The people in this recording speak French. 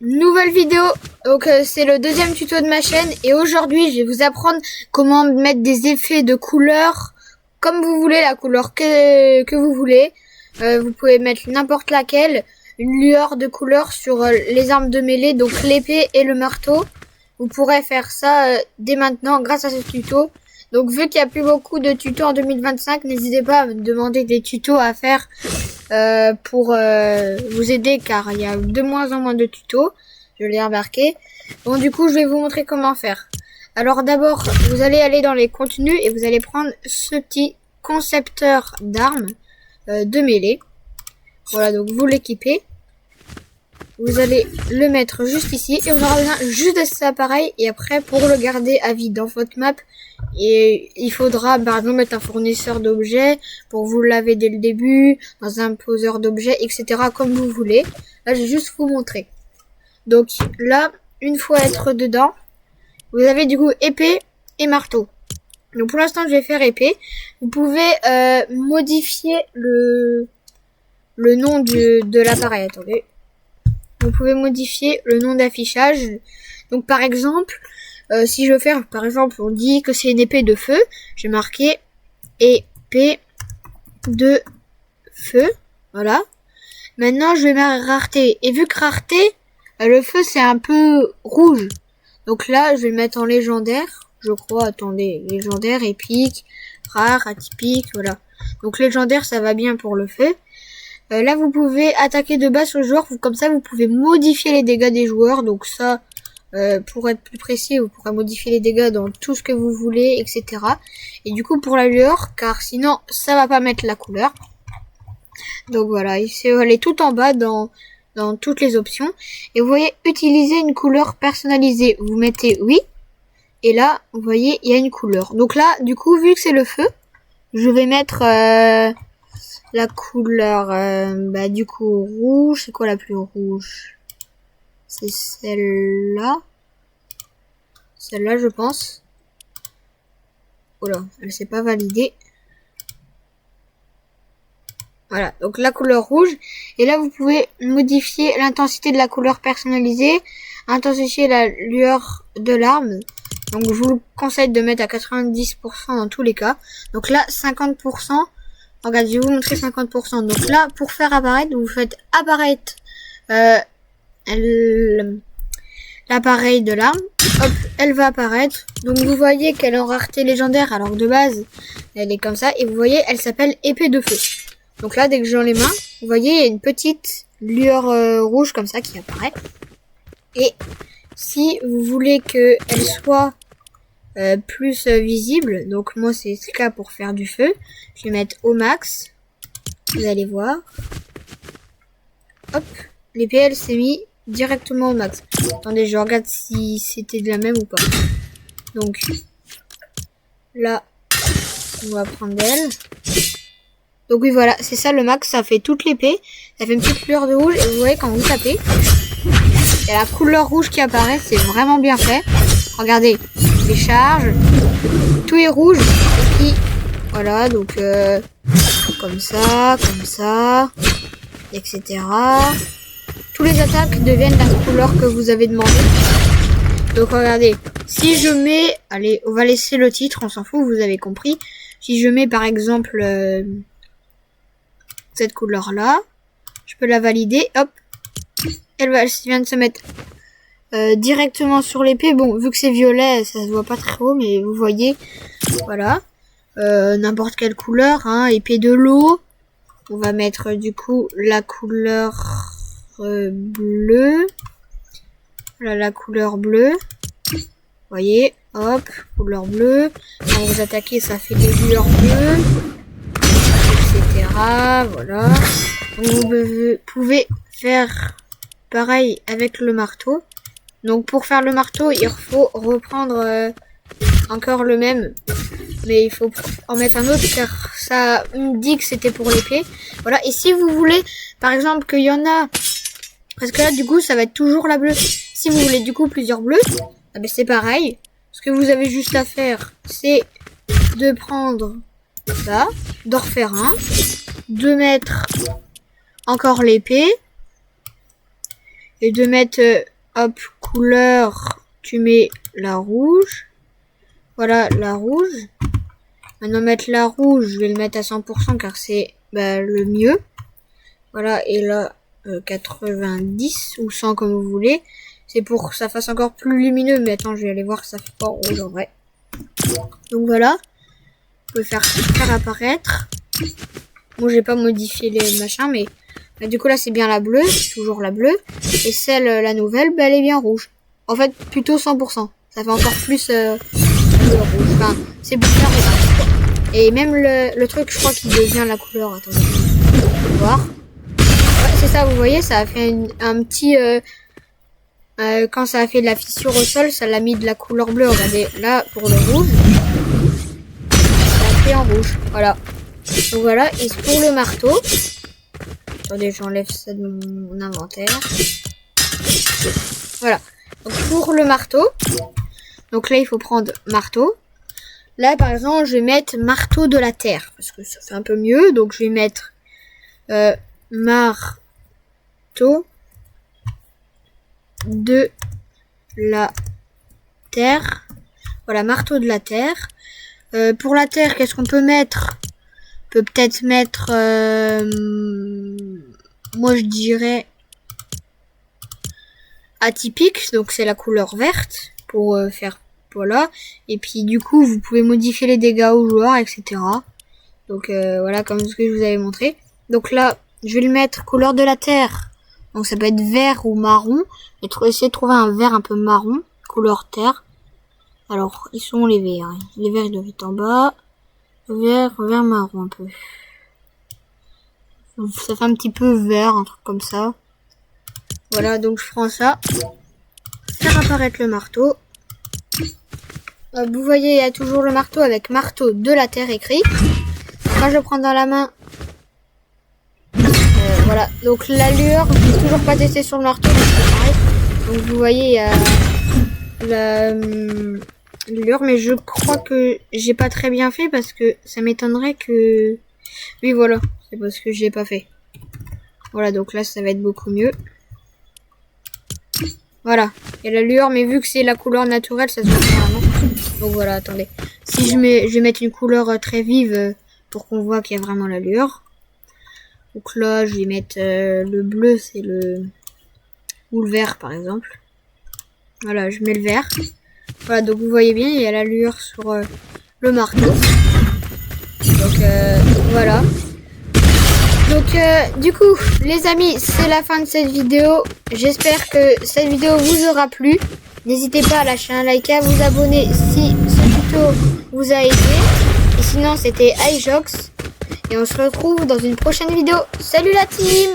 Nouvelle vidéo. Donc c'est le deuxième tuto de ma chaîne et aujourd'hui je vais vous apprendre comment mettre des effets de couleurs comme vous voulez, la couleur que vous voulez. Vous pouvez mettre n'importe laquelle, une lueur de couleur sur les armes de mêlée, donc l'épée et le marteau. Vous pourrez faire ça dès maintenant grâce à ce tuto. Donc vu qu'il n'y a plus beaucoup de tutos en 2025, n'hésitez pas à me demander des tutos à faire pour vous aider, car il y a de moins en moins de tutos, je l'ai remarqué. Bon, du coup je vais vous montrer comment faire. Alors d'abord vous allez aller dans les contenus et vous allez prendre ce petit concepteur d'armes de mêlée. Voilà, donc vous l'équipez. Vous allez le mettre juste ici et on aura besoin juste de cet appareil. Et après, pour le garder à vie dans votre map, et il faudra par exemple mettre un fournisseur d'objets pour vous laver dès le début, dans un poseur d'objets, etc. comme vous voulez. Là, je vais juste vous montrer. Donc là, une fois être dedans, vous avez du coup épée et marteau. Donc pour l'instant, je vais faire épée. Vous pouvez modifier le nom de l'appareil. Attendez. Vous pouvez modifier le nom d'affichage. Donc par exemple, si je veux faire, par exemple, on dit que c'est une épée de feu, je vais marquer épée de feu. Voilà. Maintenant, je vais mettre rareté. Et vu que rareté, le feu c'est un peu rouge. Donc là, je vais le mettre en légendaire. Je crois, attendez, légendaire, épique, rare, atypique, voilà. Donc légendaire, ça va bien pour le feu. Là, vous pouvez attaquer de base au joueur. Comme ça, vous pouvez modifier les dégâts des joueurs. Donc ça, pour être plus précis, vous pourrez modifier les dégâts dans tout ce que vous voulez, etc. Et du coup, pour la lueur, car sinon, ça va pas mettre la couleur. Donc voilà, il faut aller tout en bas dans toutes les options. Et vous voyez, utiliser une couleur personnalisée. Vous mettez oui. Et là, vous voyez, il y a une couleur. Donc là, du coup, vu que c'est le feu, je vais mettre... la couleur, du coup, rouge. C'est quoi la plus rouge? C'est celle-là. Celle-là, je pense. Oh là, elle s'est pas validée. Voilà, donc la couleur rouge. Et là, vous pouvez modifier l'intensité de la couleur personnalisée, intensifier la lueur de l'arme. Donc, je vous conseille de mettre à 90% dans tous les cas. Donc là, 50%. Regarde, je vais vous montrer 50%. Donc là, pour faire apparaître, vous faites apparaître l'appareil de l'arme. Hop, elle va apparaître. Donc vous voyez qu'elle est en rareté légendaire, alors que de base, elle est comme ça. Et vous voyez, elle s'appelle épée de feu. Donc là, dès que j'ai dans les mains, vous voyez, il y a une petite lueur rouge comme ça qui apparaît. Et si vous voulez qu'elle soit plus visible, donc moi c'est ce cas pour faire du feu, je vais mettre au max, vous allez voir, hop, l'épée elle s'est mis directement au max. Attendez, je regarde si c'était de la même ou pas. Donc là on va prendre elle. Donc oui, voilà, c'est ça le max, ça fait toute l'épée, ça fait une petite lueur de rouge. Et vous voyez, quand vous tapez, il y a la couleur rouge qui apparaît, c'est vraiment bien fait. Regardez, les charges, tout est rouge. Et puis voilà, donc comme ça, etc. Tous les attaques deviennent la couleur que vous avez demandé. Donc regardez, si je mets, allez, on va laisser le titre, on s'en fout, vous avez compris. Si je mets par exemple cette couleur là, je peux la valider, hop, elle vient de se mettre directement sur l'épée. Bon, vu que c'est violet, ça se voit pas très haut, mais vous voyez, voilà, n'importe quelle couleur, hein, épée de l'eau. On va mettre du coup la couleur bleue. Voilà, la couleur bleue. Vous voyez, hop, couleur bleue. Quand vous attaquez, ça fait des lueurs bleues, etc. Voilà. Donc vous pouvez faire pareil avec le marteau. Donc pour faire le marteau, il faut reprendre encore le même. Mais il faut en mettre un autre car ça me dit que c'était pour l'épée. Voilà, et si vous voulez, par exemple, qu'il y en a... Parce que là, du coup, ça va être toujours la bleue. Si vous voulez, du coup, plusieurs bleus, c'est pareil. Ce que vous avez juste à faire, c'est de prendre ça, d'en refaire un, de mettre encore l'épée, et de mettre hop, couleur, tu mets la rouge. Voilà, la rouge. Maintenant, mettre la rouge, je vais le mettre à 100% car c'est le mieux. Voilà, et là, 90 ou 100 comme vous voulez. C'est pour que ça fasse encore plus lumineux. Mais attends, je vais aller voir, ça fait pas rouge en vrai. Donc voilà. Vous pouvez faire apparaître. Bon, j'ai pas modifié les machins, mais du coup là c'est bien la bleue, toujours la bleue. Et celle, la nouvelle, elle est bien rouge. En fait, plutôt 100%. Ça fait encore plus rouge. Enfin, c'est plus clair. Et même le truc, je crois qu'il devient la couleur. Attendez, on va voir. Ouais, c'est ça, vous voyez, ça a fait un petit... quand ça a fait de la fissure au sol, ça l'a mis de la couleur bleue. Regardez, là, pour le rouge, ça a fait en rouge. Voilà. Donc voilà, et pour le marteau... Attendez, j'enlève ça de mon inventaire. Voilà. Donc pour le marteau, donc là, il faut prendre marteau. Là, par exemple, je vais mettre marteau de la terre, parce que ça fait un peu mieux. Donc, je vais mettre marteau de la terre. Voilà, marteau de la terre. Pour la terre, qu'est-ce qu'on peut mettre? On peut peut-être mettre... moi, je dirais atypique. Donc, c'est la couleur verte pour faire... Voilà. Et puis, du coup, vous pouvez modifier les dégâts aux joueurs, etc. Donc, voilà, comme ce que je vous avais montré. Donc là, je vais le mettre couleur de la terre. Donc, ça peut être vert ou marron. Et essayer de trouver un vert un peu marron. Couleur terre. Alors, ils sont les verts. Les verts, ils doivent être en bas. Vert marron un peu. Ça fait un petit peu vert, un truc comme ça. Voilà, donc je prends ça. Faire apparaître le marteau. Vous voyez, il y a toujours le marteau avec marteau de la terre écrit. Quand je le prends dans la main, voilà. Donc l'allure, je n'ai toujours pas testé sur le marteau. Donc vous voyez, il y a l'allure, mais je crois que j'ai pas très bien fait parce que ça m'étonnerait que... Oui, voilà. C'est parce que j'ai pas fait. Voilà, donc là, ça va être beaucoup mieux. Voilà. Il y a l'allure, mais vu que c'est la couleur naturelle, ça se voit vraiment. Donc voilà, attendez. Si je vais mettre une couleur très vive pour qu'on voit qu'il y a vraiment l'allure. Donc là, je vais mettre le bleu, c'est le... Ou le vert, par exemple. Voilà, je mets le vert. Voilà, donc vous voyez bien, il y a l'allure sur le marteau. Donc voilà. Donc du coup, les amis, c'est la fin de cette vidéo. J'espère que cette vidéo vous aura plu. N'hésitez pas à lâcher un like, à vous abonner si ce tuto vous a aidé. Et sinon, c'était iJox. Et on se retrouve dans une prochaine vidéo. Salut la team!